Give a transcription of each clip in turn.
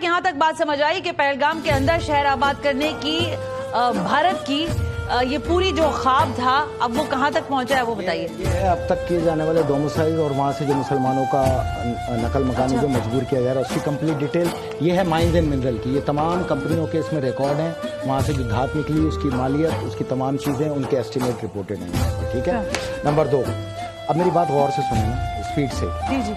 یہاں تک بات سمجھ آئی کہ پہلگام کے اندر شہر آباد کرنے کی بھارت کی یہ پوری جو خواب تھا اب وہ کہاں تک پہنچا ہے وہ بتائیے. یہ اب تک کیے جانے والے ڈومسائل اور وہاں سے جو مسلمانوں کا نقل مکانی جو مجبور کیا جا رہا ہے اس کی کمپلیٹ ڈیٹیل یہ ہے مائنز اینڈ منرل کی. یہ تمام کمپنیوں کے اس میں ریکارڈ ہیں, وہاں سے جو دھات نکلی اس کی مالیت اس کی تمام چیزیں ان کے ایسٹیمیٹ رپورٹڈ ہیں. ٹھیک ہے. نمبر 2, اب میری بات غور سے سنیں نا اسپیڈ سے.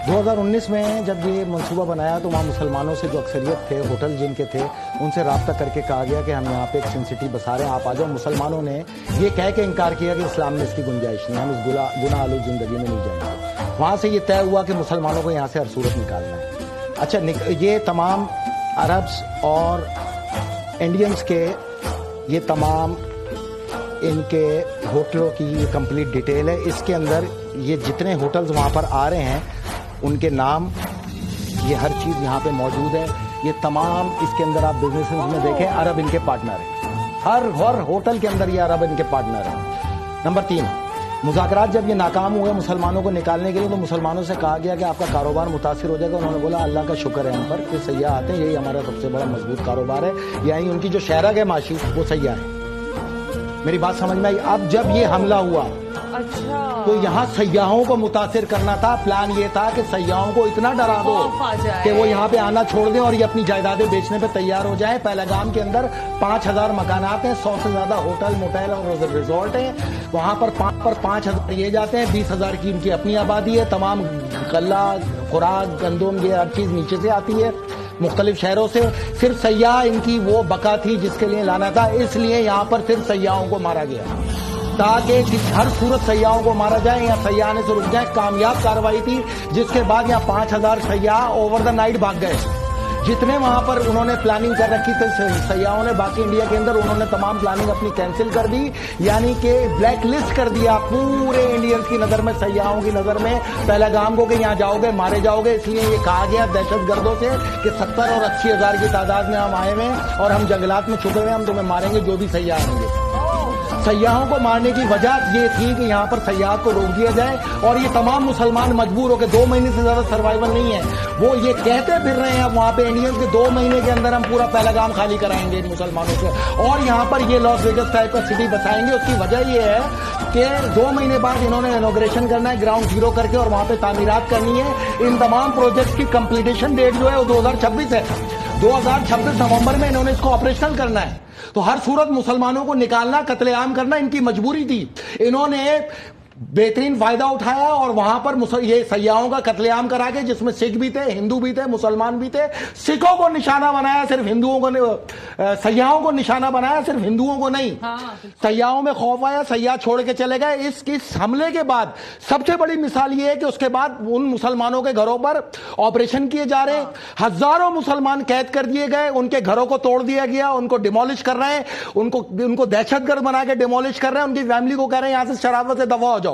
2019 میں جب یہ منصوبہ بنایا تو وہاں مسلمانوں سے جو اکثریت تھے, ہوٹل جن کے تھے, ان سے رابطہ کر کے کہا گیا کہ ہم یہاں پہ ایک سن سٹی بسا رہے ہیں, آپ آ جاؤ. مسلمانوں نے یہ کہہ کے انکار کیا کہ اسلام میں اس کی گنجائش نہیں, ہم اس گناہ آلود زندگی میں نہیں جائیں گے. وہاں سے یہ طے ہوا کہ مسلمانوں کو یہاں سے ہر صورت نکالنا ہے. اچھا, یہ تمام عربس اور انڈینس کے یہ تمام ان کے ہوٹلوں کی یہ کمپلیٹ ڈیٹیل ہے. اس کے اندر یہ جتنے ہوٹلز وہاں پر آ رہے ہیں ان کے نام, یہ ہر چیز یہاں پہ موجود ہے. یہ تمام اس کے اندر آپ بزنس میں دیکھیں عرب ان کے پارٹنر ہیں. ہر ہوٹل کے اندر یہ عرب ان کے پارٹنر ہیں. نمبر 3, مذاکرات جب یہ ناکام ہوئے مسلمانوں کو نکالنے کے لیے تو مسلمانوں سے کہا گیا کہ آپ کا کاروبار متاثر ہو جائے گا. انہوں نے بولا اللہ کا شکر ہے ہم پر کہ سیاح آتے ہیں, یہی ہمارا سب سے بڑا مضبوط کاروبار ہے. یعنی ان کی جو شہرہ کے معاشی وہ سیاح ہیں. میری بات سمجھ میں آئی. اب جب یہ حملہ ہوا تو یہاں سیاحوں کو متاثر کرنا تھا. پلان یہ تھا کہ سیاحوں کو اتنا ڈرا دو کہ وہ یہاں پہ آنا چھوڑ دیں اور یہ اپنی جائیدادیں بیچنے پہ تیار ہو جائیں. پہلگام کے اندر 5000 مکانات ہیں, 100 سے زیادہ ہوٹل موٹیل اور ریزورٹ ہیں. وہاں پر 5000 یہ جاتے ہیں, 20000 کی ان کی اپنی آبادی ہے. تمام غلہ, خوراک, گندم, یہ ہر چیز نیچے سے آتی ہے مختلف شہروں سے. صرف سیاح ان کی وہ بقا تھی جس کے لیے لانا تھا, اس لیے یہاں پر صرف سیاحوں کو مارا گیا تاکہ ہر صورت سیاحوں کو مارا جائے یا سیاح آنے سے رک جائے. کامیاب کارروائی تھی جس کے بعد یہاں 5000 سیاح اوور دا نائٹ بھاگ گئے. جتنے وہاں پر انہوں نے پلاننگ کر رکھی تھی سیاحوں نے باقی انڈیا کے اندر, انہوں نے تمام پلاننگ اپنی کینسل کر دی. یعنی کہ بلیک لسٹ کر دیا پورے انڈینس کی نظر میں, سیاحوں کی نظر میں پہلگام کو کہ یہاں جاؤ گے مارے جاؤ گے. اس لیے یہ کہا گیا دہشت گردوں سے کہ 70 اور 80 ہزار کی تعداد میں ہم آئے ہوئے اور ہم جنگلات میں چھپے ہوئے, ہم تمہیں ماریں گے جو بھی سیاح آئیں گے. سیاحوں کو مارنے کی وجہ یہ تھی کہ یہاں پر سیاحت کو روک دیا جائے. اور یہ تمام مسلمان مجبور ہو کے 2 مہینے سے زیادہ سروائیول نہیں ہے. وہ یہ کہتے پھر رہے ہیں وہاں پہ انڈینس کے 2 مہینے کے اندر ہم پورا پہلگام خالی کرائیں گے مسلمانوں سے اور یہاں پر یہ لاس ویگس ٹائپ کا سٹی بسائیں گے. اس کی وجہ یہ ہے کہ 2 مہینے بعد انہوں نے انوگریشن کرنا ہے گراؤنڈ زیرو کر کے اور وہاں پہ تعمیرات کرنی ہے. ان تمام پروجیکٹس کی کمپلیٹیشن ڈیٹ جو ہے وہ 2026 ہے. 2026 نومبر میں انہوں نے اس کو آپریشنل کرنا ہے. تو ہر صورت مسلمانوں کو نکالنا, قتل عام کرنا ان کی مجبوری تھی. انہوں نے بہترین فائدہ اٹھایا اور وہاں پر یہ سیاحوں کا قتل عام کرا کے, جس میں سکھ بھی تھے, ہندو بھی تھے, مسلمان بھی تھے. سکھوں کو نشانہ بنایا, صرف ہندوؤں کو, سیاحوں کو نشانہ بنایا, صرف ہندوؤں کو نہیں. سیاحوں میں خوف آیا, سیاح چھوڑ کے چلے گئے. اس حملے کے بعد سب سے بڑی مثال یہ ہے کہ اس کے بعد ان مسلمانوں کے گھروں پر آپریشن کیے جا رہے ہیں. ہزاروں مسلمان قید کر دیے گئے, ان کے گھروں کو توڑ دیا گیا, ان کو ڈیمولش کر رہے ہیں, ان کو دہشت گرد بنا کے ڈیمولش کر رہے ہیں. ان کی فیملی کو کہہ رہے ہیں یہاں سے شرافت سے دفع ہو جاؤ,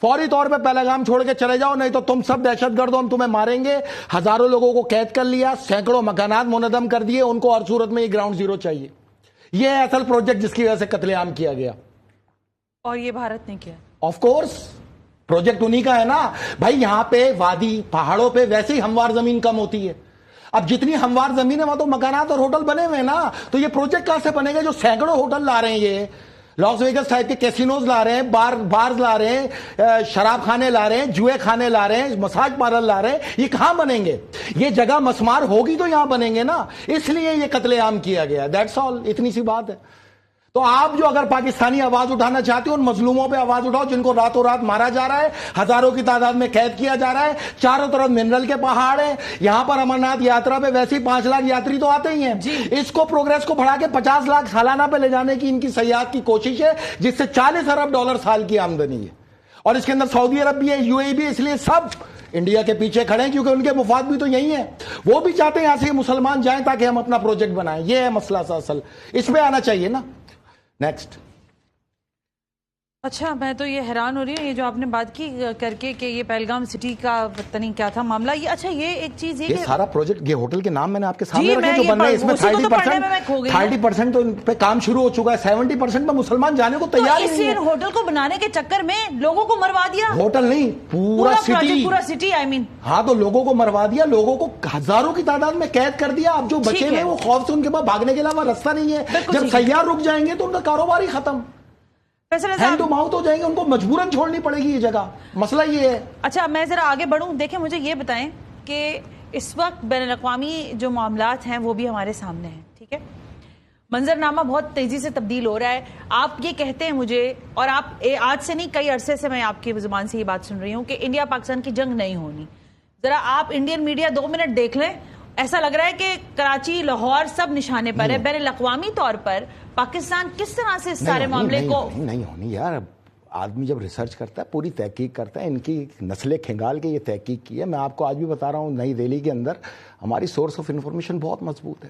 فوری طور پہ پہلگام چھوڑ کے چلے جاؤ, نہیں تو تم سب دہشت گرد ہو, ہم تمہیں ماریں گے. ہزاروں لوگوں کو قید کر لیا, سینکڑوں مکانات منہدم کر دیے. ان کو ہر صورت میں یہ گراؤنڈ زیرو چاہیے. یہ ہے اصل پروجیکٹ جس کی وجہ سے قتل عام کیا گیا. اور یہ بھارت نے کیا؟ آف کورس پروجیکٹ انہی کا ہے نا بھائی. یہاں پہ وادی پہاڑوں پہ ویسے ہی ہموار زمین کم ہوتی ہے. اب جتنی ہموار زمین ہے وہاں تو مکانات اور ہوٹل بنے ہوئے ہیں نا. تو یہ پروجیکٹ کہاں سے بنے گا جو سینکڑوں ہوٹل لا رہے ہیں, یہ لاس ویگس ٹائپ کے کیسینوز لا رہے ہیں, بارز لا رہے ہیں, شراب خانے لا رہے ہیں, جوئے خانے لا رہے ہیں, مساج پارلر لا رہے ہیں. یہ کہاں بنیں گے؟ یہ جگہ مسمار ہوگی تو یہاں بنیں گے نا. اس لیے یہ قتل عام کیا گیا. دیٹس آل, اتنی سی بات ہے. تو آپ جو اگر پاکستانی آواز اٹھانا چاہتے ہو ان مظلوموں پہ آواز اٹھاؤ جن کو راتوں رات مارا جا رہا ہے, ہزاروں کی تعداد میں قید کیا جا رہا ہے. چاروں طرف منرل کے پہاڑ ہیں. یہاں پر امرناتھ یاترا پہ ویسے ہی 5 لاکھ یاتری تو آتے ہی ہیں. اس کو پروگریس کو بڑھا کے 50 لاکھ سالانہ پہ لے جانے کی ان کی سیاحت کی کوشش ہے, جس سے $40 ارب سال کی آمدنی ہے. اور اس کے اندر سعودی عرب بھی ہے, UAE بھی. اس لیے سب انڈیا کے پیچھے کھڑے ہیں کیونکہ ان کے مفاد بھی تو یہی ہیں. وہ بھی چاہتے ہیں یہاں سے مسلمان جائیں تاکہ ہم اپنا پروجیکٹ بنائیں. یہ ہے مسئلہ اصل, اس پہ آنا چاہیے نا. نیکسٹ. اچھا میں تو یہ حیران ہو رہی ہوں یہ جو آپ نے بات کی کر کے کہ یہ پہلگام سٹی کا پتہ نہیں کیا تھا معاملہ. یہ اچھا یہ ایک چیز یہ سارا پروجیکٹ یہ ہوٹل کے نام میں نے آپ کے سامنے رکھے جو بن رہے ہیں اس میں 30% تو ان پہ کام شروع ہو چکا ہے. 70% میں مسلمان جانے کو تیار ہی نہیں ہے. ہوٹل کو بنانے کے چکر میں لوگوں کو مروا دیا. ہوٹل نہیں پورا سٹی آئی مین. ہاں تو لوگوں کو مروا دیا, لوگوں کو ہزاروں کی تعداد میں قید کر دیا. اب جو بچے ہیں وہ خوف سے ان کے پاس بھاگنے کے علاوہ راستہ نہیں ہے. جب سیاح رک جائیں گے تو ان کا کاروبار ہی ختم, ہینڈ ٹو ماؤتھ ہو جائیں گے, ان کو مجبوراً چھوڑنی پڑے گی یہ جگہ. مسئلہ یہ ہے. اچھا میں ذرا آگے بڑھوں. دیکھیں مجھے یہ بتائیں کہ اس وقت بین الاقوامی جو معاملات ہیں وہ بھی ہمارے سامنے ہیں, ٹھیک ہے, منظرنامہ بہت تیزی سے تبدیل ہو رہا ہے. آپ یہ کہتے ہیں مجھے, اور آپ آج سے نہیں کئی عرصے سے میں آپ کی زبان سے یہ بات سن رہی ہوں کہ انڈیا پاکستان کی جنگ نہیں ہونی. ذرا آپ انڈین میڈیا 2 منٹ دیکھ لیں, ایسا لگ رہا ہے کہ کراچی لاہور سب نشانے پر ہے. بین الاقوامی طور پر پاکستان کس طرح سے اس سارے معاملے کو نہیں ہونی یار. آدمی جب ریسرچ کرتا ہے پوری تحقیق کرتا ہے, ان کی نسلیں کھنگال کے یہ تحقیق کی ہے. میں آپ کو آج بھی بتا رہا ہوں نئی دہلی کے اندر ہماری سورس آف انفارمیشن بہت مضبوط ہے.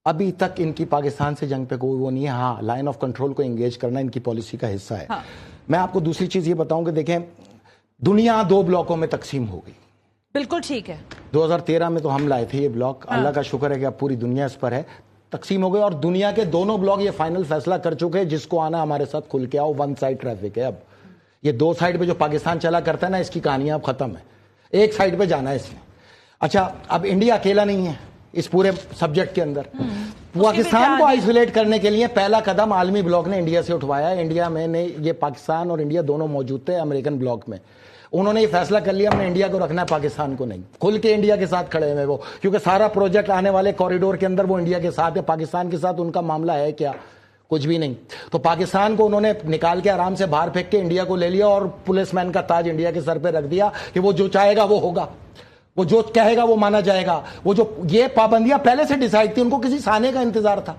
ابھی تک ان کی پاکستان سے جنگ پہ کوئی وہ نہیں ہے. ہاں لائن آف کنٹرول کو انگیج کرنا ان کی پالیسی کا حصہ ہے. میں آپ کو دوسری چیز یہ بتاؤں کہ دیکھیں دنیا 2 بلاکوں میں تقسیم ہو گئی. بالکل ٹھیک ہے. 2013 میں تو ہم لائے تھے یہ بلاک. اللہ کا شکر ہے کہ اب پوری دنیا اس پر ہے, تقسیم ہو گئے. اور دنیا کے دونوں بلاک یہ فائنل فیصلہ کر چکے ہیں جس کو آنا ہمارے ساتھ کھل کے آؤ. 1 سائڈ ٹریفک ہے. اب یہ 2 سائڈ پہ جو پاکستان چلا کرتا ہے نا, اس کی کہانیاں اب ختم ہے. 1 سائڈ پہ جانا ہے اس نے. اچھا اب انڈیا اکیلا نہیں ہے اس پورے سبجیکٹ کے اندر. پاکستان کو آئسولیٹ کرنے کے لیے پہلا قدم عالمی بلاک نے انڈیا سے اٹھوایا. انڈیا میں نے یہ پاکستان اور انڈیا دونوں موجود تھے امریکن بلاک میں. انہوں نے یہ فیصلہ کر لیا ہم نے انڈیا کو رکھنا ہے, پاکستان کو نہیں. کھل کے انڈیا کے ساتھ کھڑے ہوئے وہ, کیونکہ سارا پروجیکٹ آنے والے کوریڈور کے اندر وہ انڈیا کے ساتھ ہے. پاکستان کے ساتھ ان کا معاملہ ہے کیا؟ کچھ بھی نہیں. تو پاکستان کو انہوں نے نکال کے آرام سے باہر پھینک کے انڈیا کو لے لیا اور پولیس مین کا تاج انڈیا کے سر پہ رکھ دیا کہ وہ جو چاہے گا وہ ہوگا, وہ جو کہے گا وہ مانا جائے گا. وہ جو یہ پابندیاں پہلے سے ڈیسائیڈ تھی, ان کو کسی سانے کا انتظار تھا,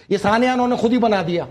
یہ سانیہ انہوں نے خود ہی بنا دیا.